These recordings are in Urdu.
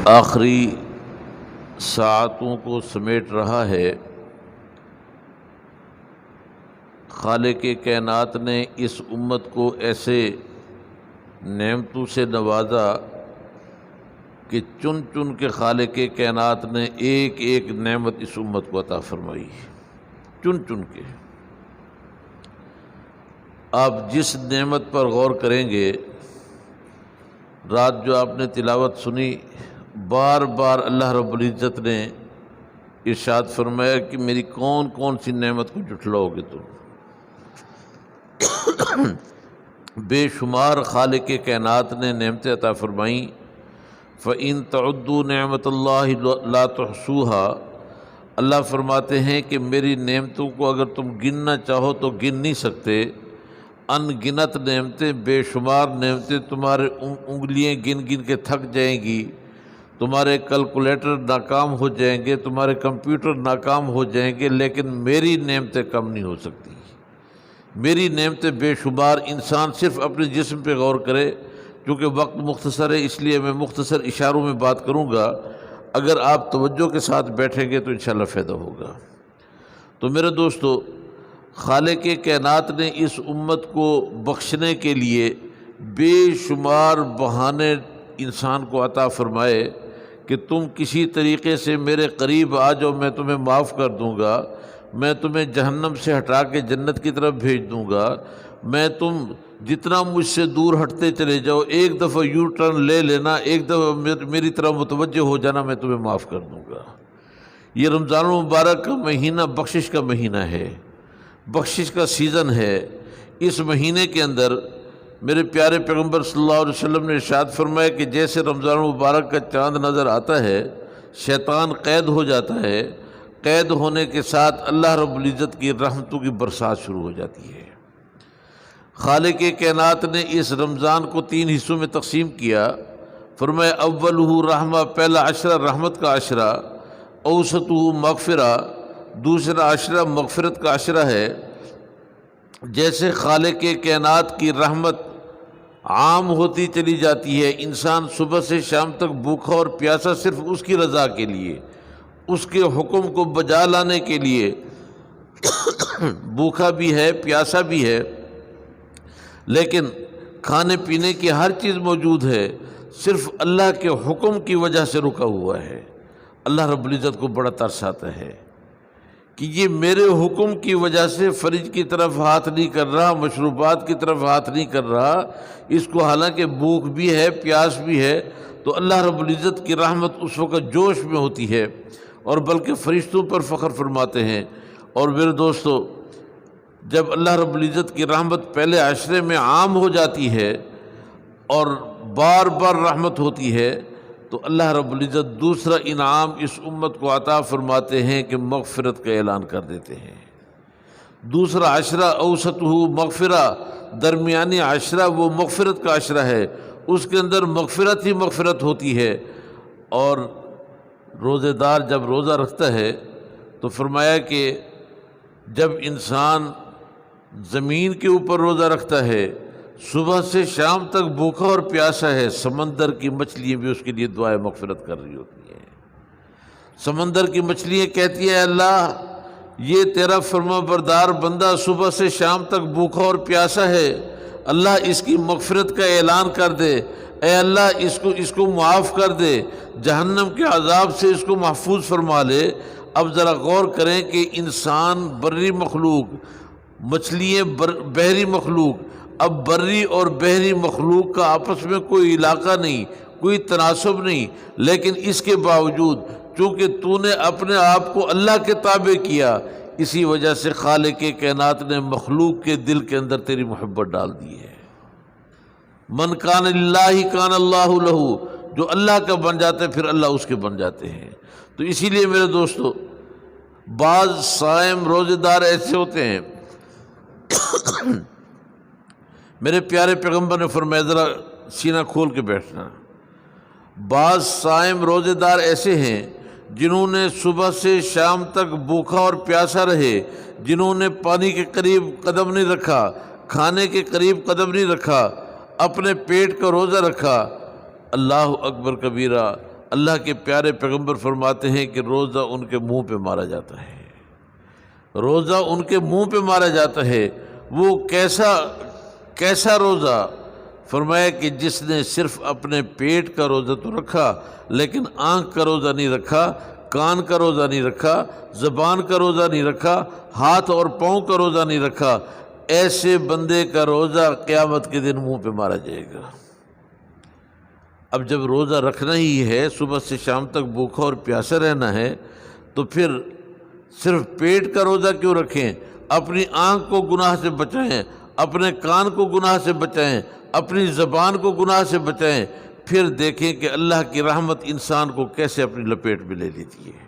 آخری ساعتوں کو سمیٹ رہا ہے۔ خالق کائنات نے اس امت کو ایسے نعمتوں سے نوازا کہ چن چن کے خالق کائنات نے ایک ایک نعمت اس امت کو عطا فرمائی، چن چن کے۔ آپ جس نعمت پر غور کریں گے، رات جو آپ نے تلاوت سنی، بار بار اللہ رب العزت نے ارشاد فرمایا کہ میری کون کون سی نعمت کو جھٹلاؤ گے تم۔ بے شمار خالق کائنات نے نعمتیں عطا فرمائیں۔ فَإِن تَعُدُّوا نِعْمَتَ اللَّهِ لَا تُحْصُوهَا، اللہ فرماتے ہیں کہ میری نعمتوں کو اگر تم گننا چاہو تو گن نہیں سکتے۔ ان گنت نعمتیں، بے شمار نعمتیں، تمہارے انگلیاں گن گن کے تھک جائیں گی، تمہارے کیلکولیٹر ناکام ہو جائیں گے، تمہارے کمپیوٹر ناکام ہو جائیں گے، لیکن میری نعمتیں کم نہیں ہو سکتی۔ میری نعمتیں بے شمار۔ انسان صرف اپنے جسم پہ غور کرے، کیونکہ وقت مختصر ہے، اس لیے میں مختصر اشاروں میں بات کروں گا۔ اگر آپ توجہ کے ساتھ بیٹھیں گے تو انشاءاللہ فائدہ ہوگا۔ تو میرے دوستو، خالق کائنات نے اس امت کو بخشنے کے لیے بے شمار بہانے انسان کو عطا فرمائے کہ تم کسی طریقے سے میرے قریب آ جاؤ، میں تمہیں معاف کر دوں گا، میں تمہیں جہنم سے ہٹا کے جنت کی طرف بھیج دوں گا، میں تم جتنا مجھ سے دور ہٹتے چلے جاؤ، ایک دفعہ یو ٹرن لے لینا، ایک دفعہ میری طرف متوجہ ہو جانا، میں تمہیں معاف کر دوں گا۔ یہ رمضان المبارک کا مہینہ بخشش کا مہینہ ہے، بخشش کا سیزن ہے۔ اس مہینے کے اندر میرے پیارے پیغمبر صلی اللہ علیہ وسلم نے ارشاد فرمایا کہ جیسے رمضان المبارک کا چاند نظر آتا ہے، شیطان قید ہو جاتا ہے، قید ہونے کے ساتھ اللہ رب العزت کی رحمتوں کی برسات شروع ہو جاتی ہے۔ خالق کائنات نے اس رمضان کو 3 حصوں میں تقسیم کیا۔ فرمایا اولہ رحمہ، پہلا عشرہ رحمت کا عشرہ، اوسطہ مغفرہ، دوسرا عشرہ مغفرت کا عشرہ ہے۔ جیسے خالق کائنات کی رحمت عام ہوتی چلی جاتی ہے، انسان صبح سے شام تک بھوکا اور پیاسا صرف اس کی رضا کے لیے، اس کے حکم کو بجا لانے کے لیے بھوکا بھی ہے، پیاسا بھی ہے، لیکن کھانے پینے کی ہر چیز موجود ہے، صرف اللہ کے حکم کی وجہ سے رکا ہوا ہے۔ اللہ رب العزت کو بڑا ترس آتا ہے کہ یہ میرے حکم کی وجہ سے فریج کی طرف ہاتھ نہیں کر رہا، مشروبات کی طرف ہاتھ نہیں کر رہا، اس کو حالانکہ بھوک بھی ہے، پیاس بھی ہے، تو اللہ رب العزت کی رحمت اس وقت جوش میں ہوتی ہے، اور بلکہ فرشتوں پر فخر فرماتے ہیں۔ اور میرے دوستو، جب اللہ رب العزت کی رحمت پہلے عشرے میں عام ہو جاتی ہے اور بار بار رحمت ہوتی ہے، تو اللہ رب العزت دوسرا انعام اس امت کو عطا فرماتے ہیں کہ مغفرت کا اعلان کر دیتے ہیں۔ دوسرا عشرہ اوسطہ مغفرہ، درمیانی عشرہ وہ مغفرت کا عشرہ ہے، اس کے اندر مغفرت ہی مغفرت ہوتی ہے۔ اور روزے دار جب روزہ رکھتا ہے تو فرمایا کہ جب انسان زمین کے اوپر روزہ رکھتا ہے، صبح سے شام تک بھوکا اور پیاسا ہے، سمندر کی مچھلیاں بھی اس کے لیے دعائے مغفرت کر رہی ہوتی ہیں۔ سمندر کی مچھلیاں کہتی ہیں اللہ، یہ تیرا فرما بردار بندہ صبح سے شام تک بھوکا اور پیاسا ہے، اللہ اس کی مغفرت کا اعلان کر دے، اے اللہ اس کو معاف کر دے، جہنم کے عذاب سے اس کو محفوظ فرما لے۔ اب ذرا غور کریں کہ انسان بری مخلوق، مچھلیاں بحری مخلوق، اب بری اور بحری مخلوق کا آپس میں کوئی علاقہ نہیں، کوئی تناسب نہیں، لیکن اس کے باوجود چونکہ تو نے اپنے آپ کو اللہ کے تابع کیا، اسی وجہ سے خالق کائنات نے مخلوق کے دل کے اندر تیری محبت ڈال دی ہے۔ من کان للہ کان اللہ لہ، جو اللہ کا بن جاتے ہیں پھر اللہ اس کے بن جاتے ہیں۔ تو اسی لیے میرے دوستو، بعض صائم روزے دار ایسے ہوتے ہیں، میرے پیارے پیغمبر نے فرمایا، ذرا سینہ کھول کے بیٹھنا، بعض صائم روزے دار ایسے ہیں جنہوں نے صبح سے شام تک بھوکا اور پیاسا رہے، جنہوں نے پانی کے قریب قدم نہیں رکھا، کھانے کے قریب قدم نہیں رکھا، اپنے پیٹ کا روزہ رکھا، اللہ اکبر کبیرہ، اللہ کے پیارے پیغمبر فرماتے ہیں کہ روزہ ان کے منہ پہ مارا جاتا ہے، روزہ ان کے منہ پہ مارا جاتا ہے۔ وہ کیسا روزہ؟ فرمایا کہ جس نے صرف اپنے پیٹ کا روزہ تو رکھا لیکن آنکھ کا روزہ نہیں رکھا، کان کا روزہ نہیں رکھا، زبان کا روزہ نہیں رکھا، ہاتھ اور پاؤں کا روزہ نہیں رکھا، ایسے بندے کا روزہ قیامت کے دن منہ پہ مارا جائے گا۔ اب جب روزہ رکھنا ہی ہے، صبح سے شام تک بھوکا اور پیاسا رہنا ہے، تو پھر صرف پیٹ کا روزہ کیوں رکھیں؟ اپنی آنکھ کو گناہ سے بچائیں، اپنے کان کو گناہ سے بچائیں، اپنی زبان کو گناہ سے بچائیں، پھر دیکھیں کہ اللہ کی رحمت انسان کو کیسے اپنی لپیٹ میں لے لیتی ہے۔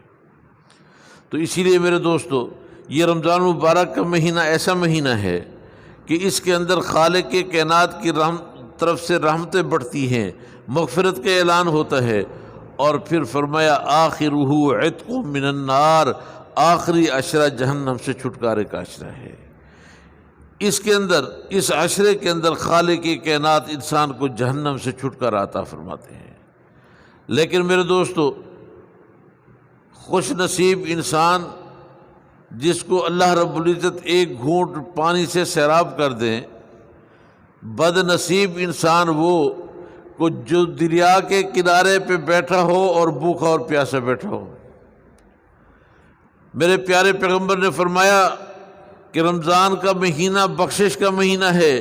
تو اسی لیے میرے دوستو، یہ رمضان مبارک کا مہینہ ایسا مہینہ ہے کہ اس کے اندر خالق کائنات کی طرف سے رحمتیں بڑھتی ہیں، مغفرت کا اعلان ہوتا ہے، اور پھر فرمایا آخرہ عتق من النار، آخری عشرہ جہنم سے چھٹکارے کا عشرہ ہے۔ اس کے اندر، اس عشرے کے اندر خالق کائنات انسان کو جہنم سے چھٹکارا عطا فرماتے ہیں۔ لیکن میرے دوستو، خوش نصیب انسان جس کو اللہ رب العزت ایک گھونٹ پانی سے سیراب کر دیں، بد نصیب انسان وہ کو جو دریا کے کنارے پہ بیٹھا ہو اور بھوکا اور پیاسا بیٹھا ہو۔ میرے پیارے پیغمبر نے فرمایا کہ رمضان کا مہینہ بخشش کا مہینہ ہے،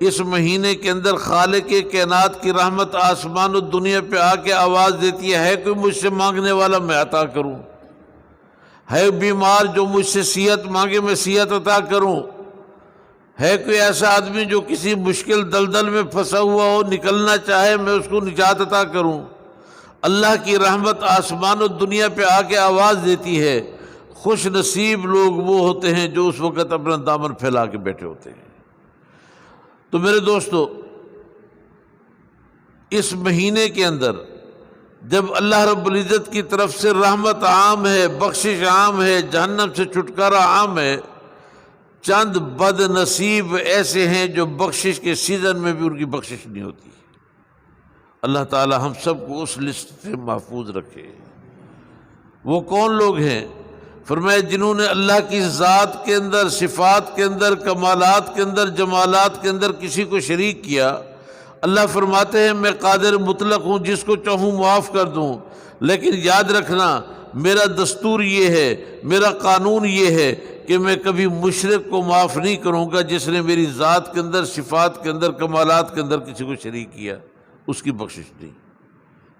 اس مہینے کے اندر خالق کائنات کی رحمت آسمان و دنیا پہ آ کے آواز دیتی ہے کوئی مجھ سے مانگنے والا میں عطا کروں، ہے بیمار جو مجھ سے صحت مانگے میں صحت عطا کروں، ہے کوئی ایسا آدمی جو کسی مشکل دلدل میں پھنسا ہوا ہو نکلنا چاہے میں اس کو نجات عطا کروں۔ اللہ کی رحمت آسمان و دنیا پہ آ کے آواز دیتی ہے۔ خوش نصیب لوگ وہ ہوتے ہیں جو اس وقت اپنا دامن پھیلا کے بیٹھے ہوتے ہیں۔ تو میرے دوستو، اس مہینے کے اندر جب اللہ رب العزت کی طرف سے رحمت عام ہے، بخشش عام ہے، جہنم سے چھٹکارا عام ہے، چند بد نصیب ایسے ہیں جو بخشش کے سیزن میں بھی ان کی بخشش نہیں ہوتی۔ اللہ تعالی ہم سب کو اس لسٹ سے محفوظ رکھے۔ وہ کون لوگ ہیں؟ فرمایا جنہوں نے اللہ کی ذات کے اندر، صفات کے اندر، کمالات کے اندر، جمالات کے اندر کسی کو شریک کیا۔ اللہ فرماتے ہیں میں قادر مطلق ہوں، جس کو چاہوں معاف کر دوں، لیکن یاد رکھنا میرا دستور یہ ہے، میرا قانون یہ ہے کہ میں کبھی مشرک کو معاف نہیں کروں گا جس نے میری ذات کے اندر، صفات کے اندر، کمالات کے اندر کسی کو شریک کیا، اس کی بخشش نہیں۔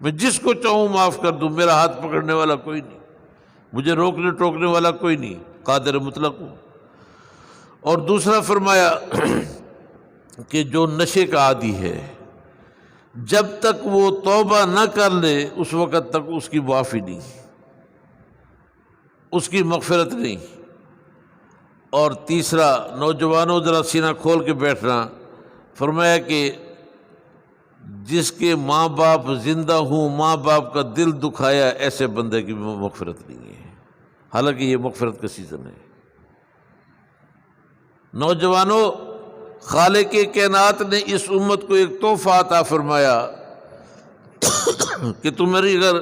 میں جس کو چاہوں معاف کر دوں، میرا ہاتھ پکڑنے والا کوئی نہیں، مجھے روکنے ٹوکنے والا کوئی نہیں، قادر مطلق ہوں۔ اور دوسرا فرمایا کہ جو نشے کا عادی ہے، جب تک وہ توبہ نہ کر لے اس وقت تک اس کی معافی نہیں، اس کی مغفرت نہیں۔ اور تیسرا، نوجوانوں ذرا سینہ کھول کے بیٹھنا، فرمایا کہ جس کے ماں باپ زندہ ہوں، ماں باپ کا دل دکھایا، ایسے بندے کی مغفرت نہیں ہے، حالانکہ یہ مغفرت کا سیزن ہے۔ نوجوانوں، خالق کائنات نے اس امت کو ایک تحفہ عطا فرمایا کہ تمہاری اگر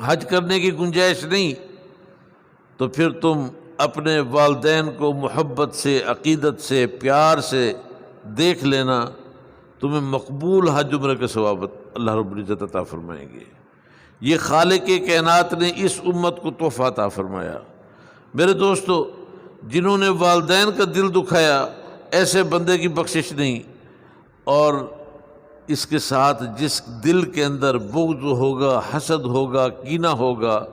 حج کرنے کی گنجائش نہیں تو پھر تم اپنے والدین کو محبت سے، عقیدت سے، پیار سے دیکھ لینا، تمہیں مقبول حج عمرہ کے ثواب اللہ رب العزت عطا فرمائیں گے۔ یہ خالق کائنات نے اس امت کو تحفہ عطا فرمایا۔ میرے دوستو، جنہوں نے والدین کا دل دکھایا، ایسے بندے کی بخشش نہیں، اور اس کے ساتھ جس دل کے اندر بغض ہوگا، حسد ہوگا، کینہ ہوگا،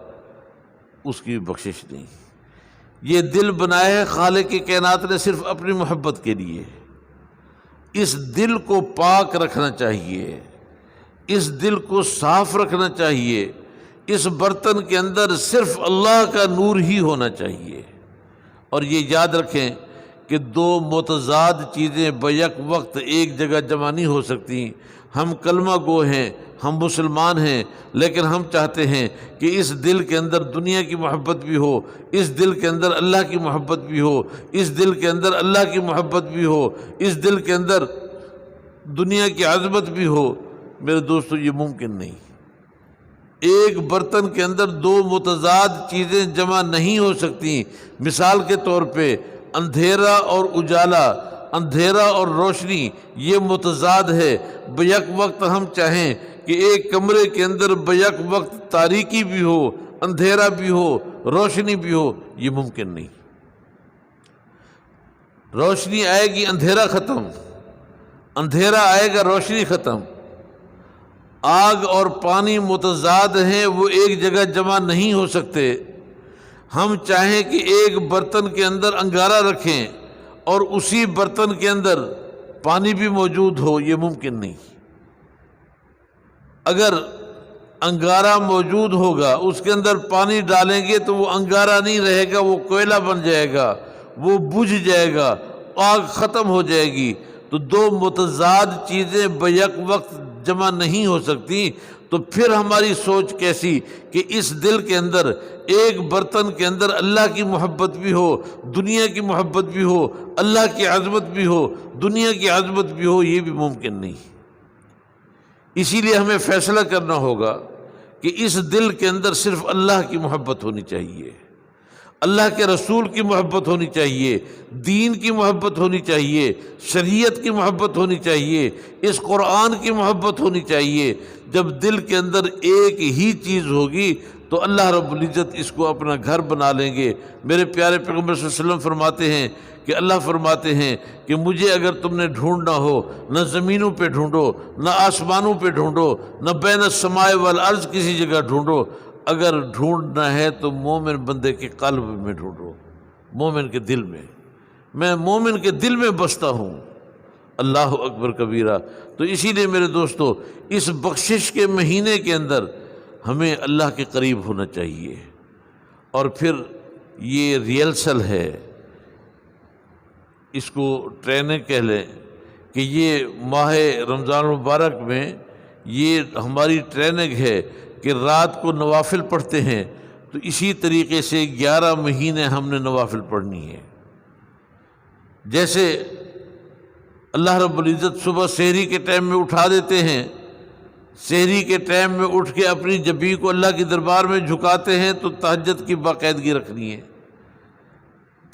اس کی بخشش نہیں۔ یہ دل بنایا ہے خالق کائنات نے صرف اپنی محبت کے لیے۔ اس دل کو پاک رکھنا چاہیے، اس دل کو صاف رکھنا چاہیے، اس برتن کے اندر صرف اللہ کا نور ہی ہونا چاہیے۔ اور یہ یاد رکھیں کہ دو متضاد چیزیں بیک وقت ایک جگہ جمع نہیں ہو سکتی۔ ہم کلمہ گو ہیں، ہم مسلمان ہیں، لیکن ہم چاہتے ہیں کہ اس دل کے اندر دنیا کی محبت بھی ہو، اس دل کے اندر اللہ کی محبت بھی ہو، اس دل کے اندر اللہ کی محبت بھی ہو، اس دل کے اندر دنیا کی عظمت بھی ہو۔ میرے دوستو، یہ ممکن نہیں، ایک برتن کے اندر دو متضاد چیزیں جمع نہیں ہو سکتی۔ مثال کے طور پہ اندھیرا اور اجالا، اندھیرا اور روشنی یہ متضاد ہے۔ بیک وقت ہم چاہیں کہ ایک کمرے کے اندر بیک وقت تاریکی بھی ہو، اندھیرا بھی ہو، روشنی بھی ہو، یہ ممکن نہیں۔ روشنی آئے گی اندھیرا ختم، اندھیرا آئے گا روشنی ختم۔ آگ اور پانی متضاد ہیں، وہ ایک جگہ جمع نہیں ہو سکتے۔ ہم چاہیں کہ ایک برتن کے اندر انگارہ رکھیں اور اسی برتن کے اندر پانی بھی موجود ہو، یہ ممکن نہیں۔ اگر انگارہ موجود ہوگا، اس کے اندر پانی ڈالیں گے تو وہ انگارہ نہیں رہے گا، وہ کوئلہ بن جائے گا، وہ بجھ جائے گا، آگ ختم ہو جائے گی۔ تو دو متضاد چیزیں بیک وقت جمع نہیں ہو سکتی، تو پھر ہماری سوچ کیسی کہ اس دل کے اندر ایک برتن کے اندر اللہ کی محبت بھی ہو، دنیا کی محبت بھی ہو، اللہ کی عظمت بھی ہو، دنیا کی عظمت بھی ہو، یہ بھی ممکن نہیں۔ اسی لیے ہمیں فیصلہ کرنا ہوگا کہ اس دل کے اندر صرف اللہ کی محبت ہونی چاہیے، اللہ کے رسول کی محبت ہونی چاہیے، دین کی محبت ہونی چاہیے، شریعت کی محبت ہونی چاہیے، اس قرآن کی محبت ہونی چاہیے۔ جب دل کے اندر ایک ہی چیز ہوگی تو اللہ رب العزت اس کو اپنا گھر بنا لیں گے۔ میرے پیارے پیغمبر صلی اللہ علیہ وسلم فرماتے ہیں کہ اللہ فرماتے ہیں کہ مجھے اگر تم نے ڈھونڈنا ہو، نہ زمینوں پہ ڈھونڈو، نہ آسمانوں پہ ڈھونڈو، نہ بین السماء والارض کسی جگہ ڈھونڈو، اگر ڈھونڈنا ہے تو مومن بندے کے قلب میں ڈھونڈو، مومن کے دل میں۔ میں مومن کے دل میں بستا ہوں۔ اللہ اکبر کبیرہ۔ تو اسی لیے میرے دوستو، اس بخشش کے مہینے کے اندر ہمیں اللہ کے قریب ہونا چاہیے۔ اور پھر یہ ریہرسل ہے، اس کو ٹریننگ کہہ لیں کہ یہ ماہ رمضان المبارک میں یہ ہماری ٹریننگ ہے کہ رات کو نوافل پڑھتے ہیں، تو اسی طریقے سے 11 مہینے ہم نے نوافل پڑھنی ہے۔ جیسے اللہ رب العزت صبح سحری کے ٹائم میں اٹھا دیتے ہیں، سحری کے ٹائم میں اٹھ کے اپنی جبین کو اللہ کے دربار میں جھکاتے ہیں، تو تہجد کی باقاعدگی رکھنی ہے۔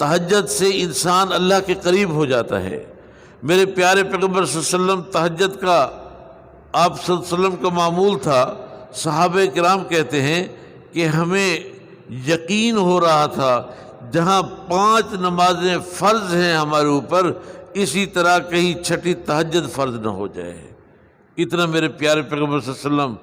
تہجد سے انسان اللہ کے قریب ہو جاتا ہے۔ میرے پیارے پیغمبر صلی اللہ علیہ وسلم تہجد کا آپ صلی اللہ علیہ وسلم کا معمول تھا۔ صحابہ کرام کہتے ہیں کہ ہمیں یقین ہو رہا تھا جہاں 5 نمازیں فرض ہیں ہمارے اوپر، اسی طرح کہیں چھٹی تہجد فرض نہ ہو جائے۔ اتنا میرے پیارے پیغمبر صلی اللہ علیہ وسلم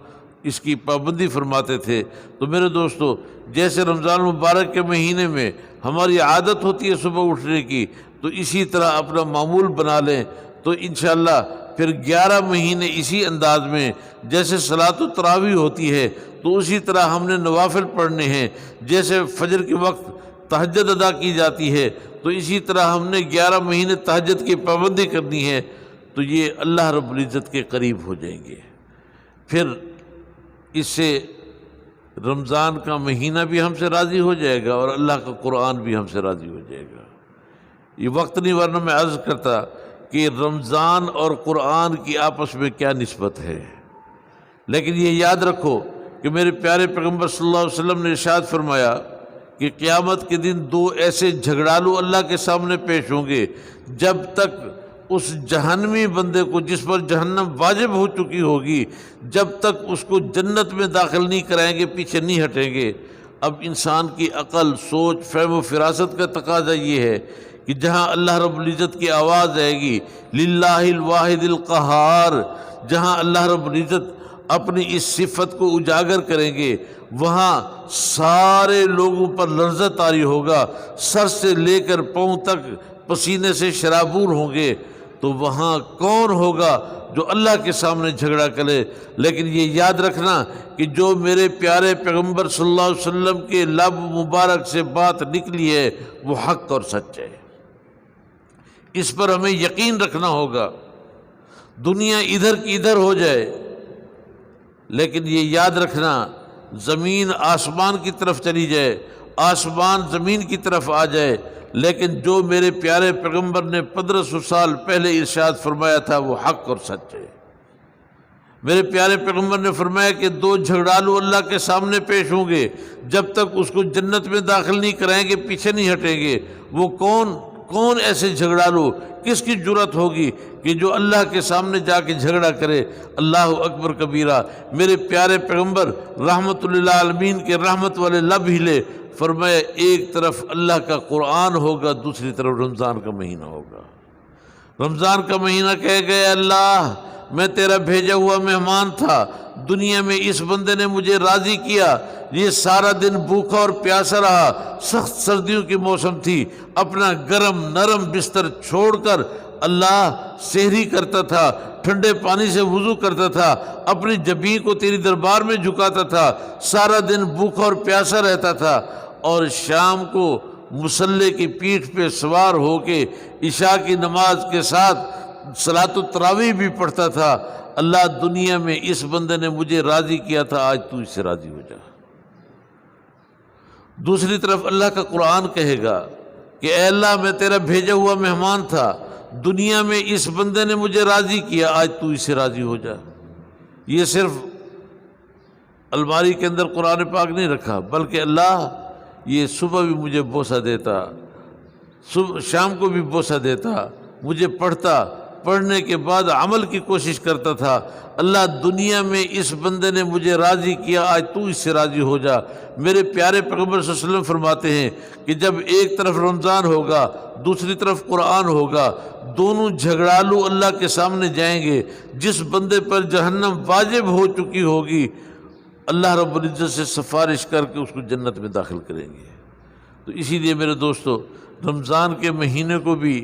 اس کی پابندی فرماتے تھے۔ تو میرے دوستو، جیسے رمضان المبارک کے مہینے میں ہماری عادت ہوتی ہے صبح اٹھنے کی، تو اسی طرح اپنا معمول بنا لیں، تو انشاءاللہ پھر 11 مہینے اسی انداز میں جیسے صلاۃ التراویح ہوتی ہے تو اسی طرح ہم نے نوافل پڑھنے ہیں، جیسے فجر کے وقت تہجد ادا کی جاتی ہے تو اسی طرح ہم نے 11 مہینے تہجد کی پابندی کرنی ہے، تو یہ اللہ رب العزت کے قریب ہو جائیں گے۔ پھر اس سے رمضان کا مہینہ بھی ہم سے راضی ہو جائے گا اور اللہ کا قرآن بھی ہم سے راضی ہو جائے گا۔ یہ وقت نہیں، ورنہ میں عرض کرتا کہ رمضان اور قرآن کی آپس میں کیا نسبت ہے، لیکن یہ یاد رکھو کہ میرے پیارے پیغمبر صلی اللہ علیہ وسلم نے ارشاد فرمایا کہ قیامت کے دن 2 ایسے جھگڑالو اللہ کے سامنے پیش ہوں گے، جب تک اس جہنمی بندے کو جس پر جہنم واجب ہو چکی ہوگی، جب تک اس کو جنت میں داخل نہیں کرائیں گے پیچھے نہیں ہٹیں گے۔ اب انسان کی عقل، سوچ، فہم و فراست کا تقاضا یہ ہے کہ جہاں اللہ رب العزت کی آواز آئے گی للہ الواحد القہار، جہاں اللہ رب العزت اپنی اس صفت کو اجاگر کریں گے، وہاں سارے لوگوں پر لرزہ طاری ہوگا، سر سے لے کر پاؤں تک پسینے سے شرابور ہوں گے، تو وہاں کون ہوگا جو اللہ کے سامنے جھگڑا کرے؟ لیکن یہ یاد رکھنا کہ جو میرے پیارے پیغمبر صلی اللہ علیہ وسلم کے لب مبارک سے بات نکلی ہے وہ حق اور سچ ہے، اس پر ہمیں یقین رکھنا ہوگا۔ دنیا ادھر کی ادھر ہو جائے، لیکن یہ یاد رکھنا زمین آسمان کی طرف چلی جائے، آسمان زمین کی طرف آ جائے، لیکن جو میرے پیارے پیغمبر نے 1500 سال پہلے ارشاد فرمایا تھا وہ حق اور سچ ہے۔ میرے پیارے پیغمبر نے فرمایا کہ 2 جھگڑالو اللہ کے سامنے پیش ہوں گے، جب تک اس کو جنت میں داخل نہیں کرائیں گے پیچھے نہیں ہٹیں گے۔ وہ کون ایسے جھگڑالو، کس کی جرت ہوگی کہ جو اللہ کے سامنے جا کے جھگڑا کرے؟ اللہ اکبر کبیرہ۔ میرے پیارے پیغمبر رحمت للعالمین کے رحمت والے لب ہلے، فرمایا ایک طرف اللہ کا قرآن ہوگا، دوسری طرف رمضان کا مہینہ ہوگا۔ رمضان کا مہینہ کہے گئے اللہ میں تیرا بھیجا ہوا مہمان تھا، دنیا میں اس بندے نے مجھے راضی کیا، یہ سارا دن بھوکا اور پیاسا رہا، سخت سردیوں کی موسم تھی، اپنا گرم نرم بستر چھوڑ کر اللہ سحری کرتا تھا، ٹھنڈے پانی سے وضو کرتا تھا، اپنی جبین کو تیری دربار میں جھکاتا تھا، سارا دن بھوکا اور پیاسا رہتا تھا، اور شام کو مصلی کی پیٹھ پہ سوار ہو کے عشاء کی نماز کے ساتھ صلاۃ التراویح بھی پڑھتا تھا۔ اللہ دنیا میں اس بندے نے مجھے راضی کیا تھا، آج تو اس سے راضی ہو جا۔ دوسری طرف اللہ کا قرآن کہے گا کہ اے اللہ میں تیرا بھیجا ہوا مہمان تھا، دنیا میں اس بندے نے مجھے راضی کیا، آج تو اس سے راضی ہو جا۔ یہ صرف الماری کے اندر قرآن پاک نہیں رکھا، بلکہ اللہ یہ صبح بھی مجھے بوسہ دیتا، شام کو بھی بوسہ دیتا، مجھے پڑھنے کے بعد عمل کی کوشش کرتا تھا۔ اللہ دنیا میں اس بندے نے مجھے راضی کیا، آج تو اس سے راضی ہو جا۔ میرے پیارے پیغمبر صلی اللہ علیہ وسلم فرماتے ہیں کہ جب ایک طرف رمضان ہوگا دوسری طرف قرآن ہوگا، دونوں جھگڑالو اللہ کے سامنے جائیں گے، جس بندے پر جہنم واجب ہو چکی ہوگی اللہ رب العزت سے سفارش کر کے اس کو جنت میں داخل کریں گے۔ تو اسی لیے میرے دوستو رمضان کے مہینے کو بھی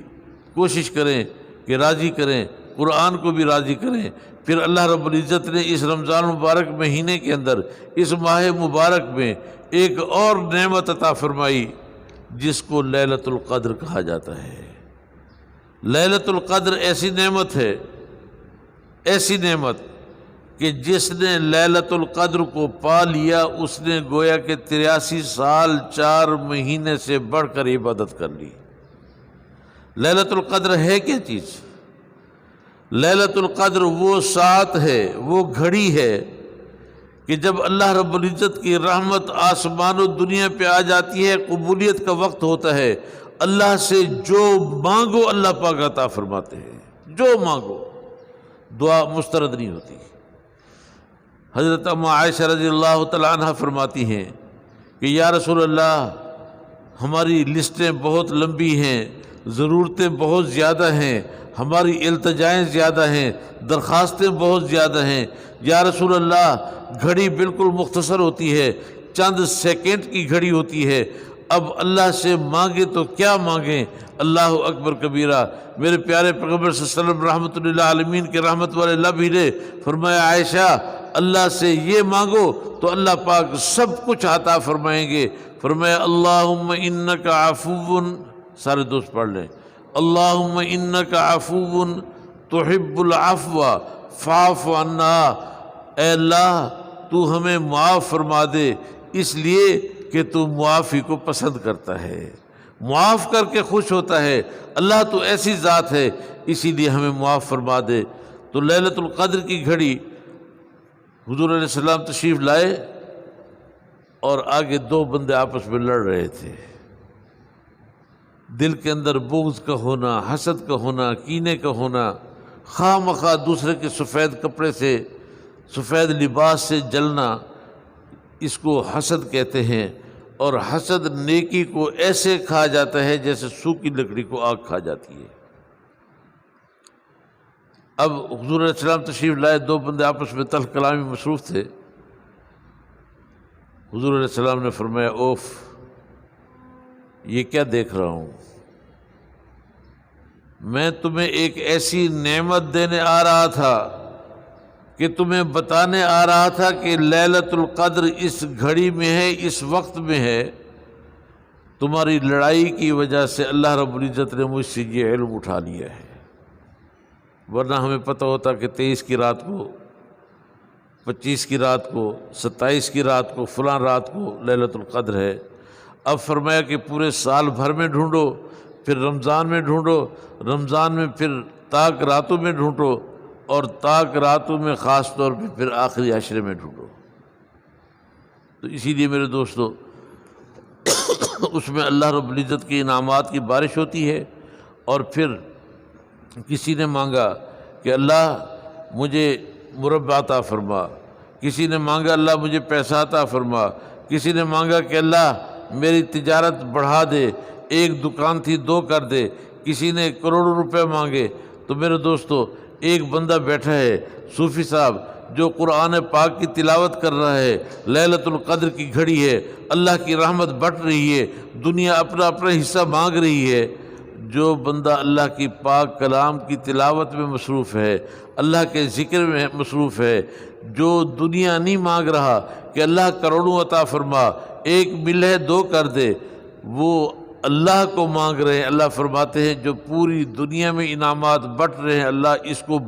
کوشش کریں کہ راضی کریں، قرآن کو بھی راضی کریں۔ پھر اللہ رب العزت نے اس رمضان مبارک مہینے کے اندر اس ماہ مبارک میں ایک اور نعمت عطا فرمائی جس کو لیلۃ القدر کہا جاتا ہے۔ لیلۃ القدر ایسی نعمت ہے، ایسی نعمت کہ جس نے لیلۃ القدر کو پا لیا اس نے گویا کہ 83 سال 4 مہینے سے بڑھ کر عبادت کر لی۔ لیلۃ القدر ہے کیا چیز؟ لیلۃ القدر وہ ساعت ہے، وہ گھڑی ہے کہ جب اللہ رب العزت کی رحمت آسمان و دنیا پہ آ جاتی ہے، قبولیت کا وقت ہوتا ہے، اللہ سے جو مانگو اللہ پاک عطا فرماتے ہیں، جو مانگو، دعا مسترد نہیں ہوتی۔ حضرت ام عائشہ رضی اللہ تعالیٰ عنہ فرماتی ہیں کہ یا رسول اللہ ہماری لسٹیں بہت لمبی ہیں، ضرورتیں بہت زیادہ ہیں، ہماری التجائیں زیادہ ہیں، درخواستیں بہت زیادہ ہیں، یا رسول اللہ گھڑی بالکل مختصر ہوتی ہے، چند سیکنڈ کی گھڑی ہوتی ہے، اب اللہ سے مانگے تو کیا مانگیں؟ اللہ اکبر کبیرہ۔ میرے پیارے پیغمبر صلی اللہ علیہ وسلم رحمت للعالمین کے رحمت والے لب ہلے، فرمایا عائشہ اللہ سے یہ مانگو تو اللہ پاک سب کچھ عطا فرمائیں گے۔ فرمایا اللہم انک عفو، سارے دوست پڑھ لیں، اللہم انک عفو تحب العفو فاعف عنا، اے اللہ تو ہمیں معاف فرما دے اس لیے کہ تو معافی کو پسند کرتا ہے، معاف کر کے خوش ہوتا ہے، اللہ تو ایسی ذات ہے اسی لیے ہمیں معاف فرما دے۔ تو لیلۃ القدر کی گھڑی حضور علیہ السلام تشریف لائے اور آگے 2 بندے آپس میں لڑ رہے تھے، دل کے اندر بغض کا ہونا، حسد کا ہونا، کینے کا ہونا، خواہ مخواہ دوسرے کے سفید کپڑے سے، سفید لباس سے جلنا، اس کو حسد کہتے ہیں۔ اور حسد نیکی کو ایسے کھا جاتا ہے جیسے سوکھی لکڑی کو آگ کھا جاتی ہے۔ اب حضور علیہ السلام تشریف لائے، 2 بندے آپس میں تلخ کلامی مصروف تھے۔ حضور علیہ السلام نے فرمایا اوف، یہ کیا دیکھ رہا ہوں، میں تمہیں ایک ایسی نعمت دینے آ رہا تھا کہ تمہیں بتانے آ رہا تھا کہ لیلۃ القدر اس گھڑی میں ہے، اس وقت میں ہے، تمہاری لڑائی کی وجہ سے اللہ رب العزت نے مجھ سے یہ علم اٹھا لیا ہے، ورنہ ہمیں پتہ ہوتا کہ 23 کی رات کو، 25 کی رات کو، 27 کی رات کو، فلاں رات کو لیلۃ القدر ہے۔ اب فرمایا کہ پورے سال بھر میں ڈھونڈو، پھر رمضان میں ڈھونڈو، رمضان میں پھر تاک راتوں میں ڈھونڈو، اور تاک راتوں میں خاص طور پہ پھر آخری عشرے میں ڈھونڈو۔ تو اسی لیے میرے دوستو اس میں اللہ رب العزت کے انعامات کی بارش ہوتی ہے۔ اور پھر کسی نے مانگا کہ اللہ مجھے مربع عطا فرما، کسی نے مانگا اللہ مجھے پیسہ عطا فرما، کسی نے مانگا کہ اللہ میری تجارت بڑھا دے، ایک دکان تھی 2 کر دے، کسی نے کروڑوں روپے مانگے۔ تو میرے دوستو ایک بندہ بیٹھا ہے صوفی صاحب جو قرآن پاک کی تلاوت کر رہا ہے، لیلۃ القدر کی گھڑی ہے، اللہ کی رحمت بٹ رہی ہے، دنیا اپنا اپنا حصہ مانگ رہی ہے۔ جو بندہ اللہ کی پاک کلام کی تلاوت میں مصروف ہے، اللہ کے ذکر میں مصروف ہے، جو دنیا نہیں مانگ رہا کہ اللہ کروڑوں عطا فرما، 1 مل ہے 2 کر دے، وہ اللہ کو مانگ رہے ہیں۔ اللہ فرماتے ہیں جو پوری دنیا میں انعامات بٹ رہے ہیں، اللہ اس کو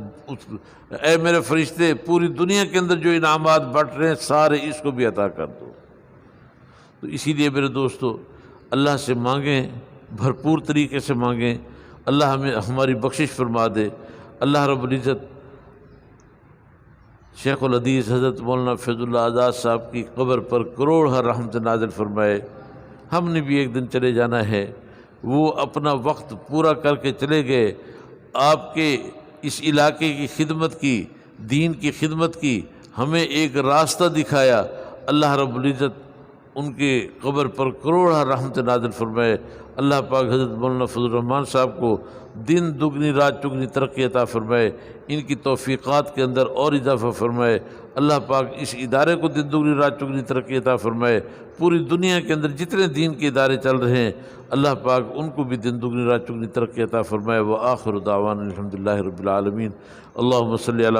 اے میرے فرشتے پوری دنیا کے اندر جو انعامات بٹ رہے ہیں سارے اس کو بھی عطا کر دو۔ تو اسی لیے میرے دوستو اللہ سے مانگیں، بھرپور طریقے سے مانگیں، اللہ ہمیں ہماری بخشش فرما دے۔ اللہ رب العزت شیخ الحدیث حضرت مولانا فیض اللہ آزاد صاحب کی قبر پر کروڑ رحمت نازل فرمائے۔ ہم نے بھی ایک دن چلے جانا ہے، وہ اپنا وقت پورا کر کے چلے گئے، آپ کے اس علاقے کی خدمت کی، دین کی خدمت کی، ہمیں ایک راستہ دکھایا۔ اللہ رب العزت ان کے قبر پر کروڑ رحمت نازل فرمائے۔ اللہ پاک حضرت مولانا فضل الرحمان صاحب کو دن دگنی رات چگنی ترقی عطا فرمائے، ان کی توفیقات کے اندر اور اضافہ فرمائے۔ اللہ پاک اس ادارے کو دن دگنی رات چگنی ترقی عطا فرمائے۔ پوری دنیا کے اندر جتنے دین کے ادارے چل رہے ہیں اللہ پاک ان کو بھی دن دگنی رات چگنی ترقی عطا فرمائے۔ وآخر دعوانا الحمدللہ رب العالمین۔ اللہم صلی علی